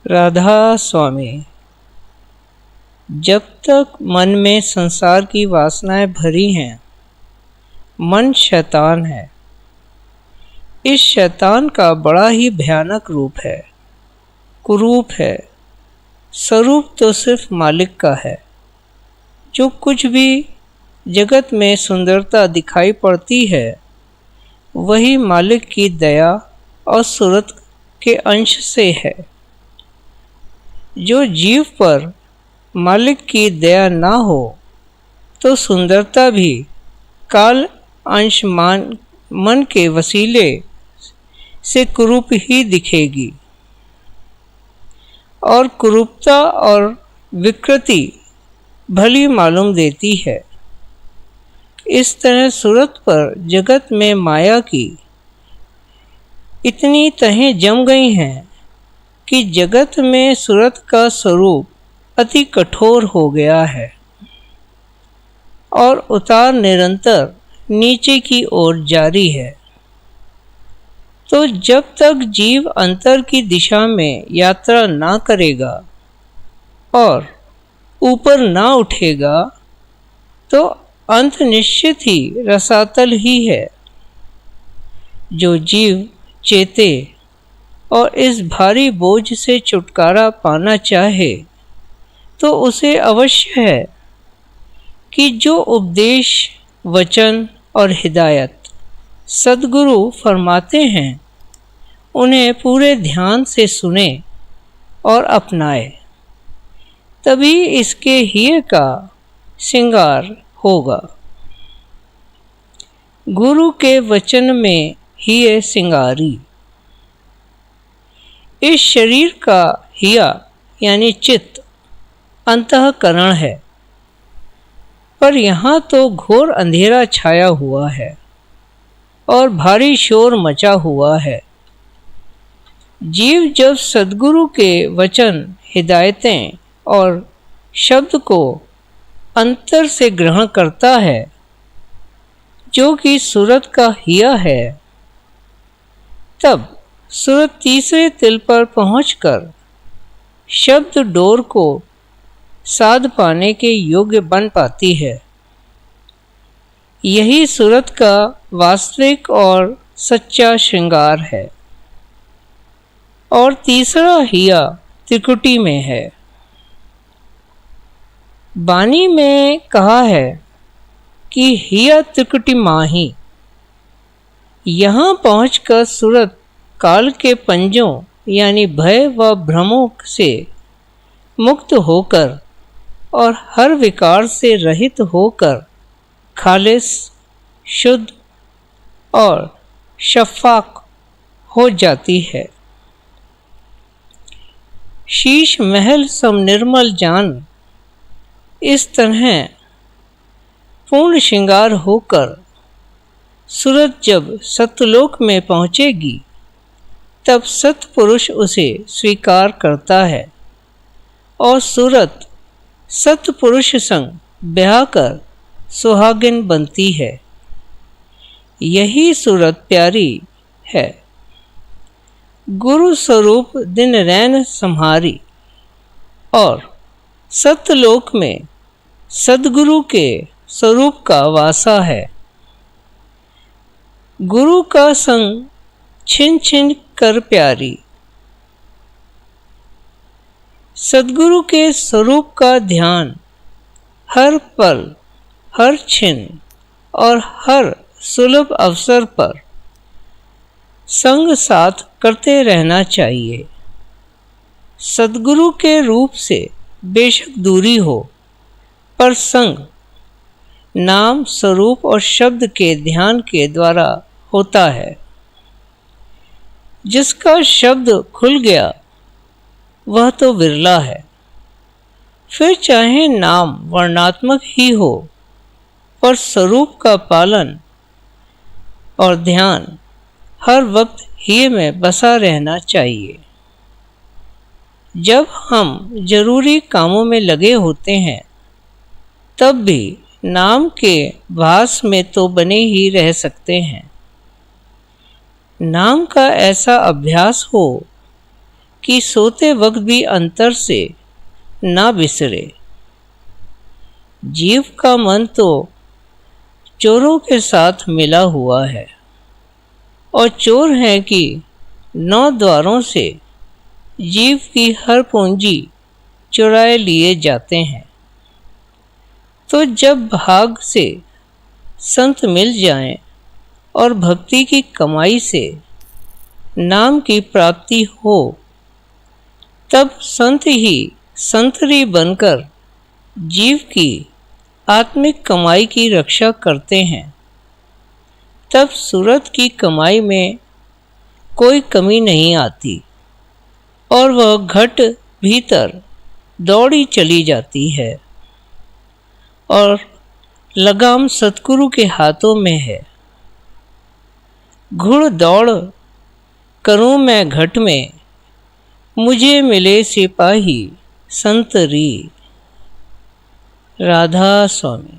राधा स्वामी। जब तक मन में संसार की वासनाएं भरी हैं, मन शैतान है। इस शैतान का बड़ा ही भयानक रूप है, कुरूप है। स्वरूप तो सिर्फ मालिक का है। जो कुछ भी जगत में सुंदरता दिखाई पड़ती है, वही मालिक की दया और सूरत के अंश से है। जो जीव पर मालिक की दया ना हो, तो सुंदरता भी काल अंश मन के वसीले से कुरूप ही दिखेगी। और कुरूपता और विकृति भली मालूम देती है। इस तरह सूरत पर जगत में माया की इतनी तहें जम गई हैं कि जगत में सूरत का स्वरूप अति कठोर हो गया है और उतार निरंतर नीचे की ओर जारी है। तो जब तक जीव अंतर की दिशा में यात्रा ना करेगा और ऊपर ना उठेगा, तो अंत निश्चित ही रसातल ही है। जो जीव चेते और इस भारी बोझ से छुटकारा पाना चाहे, तो उसे अवश्य है कि जो उपदेश, वचन और हिदायत सद्गुरु फरमाते हैं, उन्हें पूरे ध्यान से सुने और अपनाए। तभी इसके हिय का श्रृंगार होगा। गुरु के वचन में हिय श्रृंगारी। इस शरीर का हिया यानी चित्त अंतःकरण है, पर यहाँ तो घोर अंधेरा छाया हुआ है और भारी शोर मचा हुआ है। जीव जब सद्गुरु के वचन, हिदायतें और शब्द को अंतर से ग्रहण करता है, जो कि सूरत का हिया है, तब सूरत तीसरे तिल पर पहुंचकर शब्द डोर को साध पाने के योग्य बन पाती है। यही सूरत का वास्तविक और सच्चा श्रृंगार है। और तीसरा हिया त्रिकुटी में है। बानी में कहा है कि हिया त्रिकुटी माही। यहाँ पहुंचकर सूरत काल के पंजों यानी भय व भ्रमों से मुक्त होकर और हर विकार से रहित होकर खालिस, शुद्ध और शफाक हो जाती है। शीश महल सम निर्मल जान इस तरह पूर्ण श्रृंगार होकर सूरत जब सत्यलोक में पहुँचेगी, तब सत्पुरुष उसे स्वीकार करता है और सूरत सत्पुरुष संग ब्याह कर सुहागिन बनती है। यही सूरत प्यारी है। गुरु स्वरूप दिन रैन संहारी। और सत्यलोक में सद्गुरु के स्वरूप का वासा है। गुरु का संग छिन छिन कर प्यारी। सद्गुरु के स्वरूप का ध्यान हर पल, हर छिन और हर सुलभ अवसर पर संग साथ करते रहना चाहिए। सद्गुरु के रूप से बेशक दूरी हो, पर संग नाम, स्वरूप और शब्द के ध्यान के द्वारा होता है। जिसका शब्द खुल गया, वह तो विरला है। फिर चाहे नाम वर्णात्मक ही हो, पर स्वरूप का पालन और ध्यान हर वक्त ही में बसा रहना चाहिए। जब हम जरूरी कामों में लगे होते हैं, तब भी नाम के भास में तो बने ही रह सकते हैं। नाम का ऐसा अभ्यास हो कि सोते वक्त भी अंतर से ना बिसरे। जीव का मन तो चोरों के साथ मिला हुआ है, और चोर है कि 9 द्वारों से जीव की हर पूंजी चुराए लिए जाते हैं। तो जब भाग से संत मिल जाएं और भक्ति की कमाई से नाम की प्राप्ति हो, तब संत ही संतरी बनकर जीव की आत्मिक कमाई की रक्षा करते हैं। तब सूरत की कमाई में कोई कमी नहीं आती और वह घट भीतर दौड़ी चली जाती है, और लगाम सतगुरु के हाथों में है। घुड़ दौड़ करूं मैं घट में, मुझे मिले सिपाही संतरी। राधा स्वामी।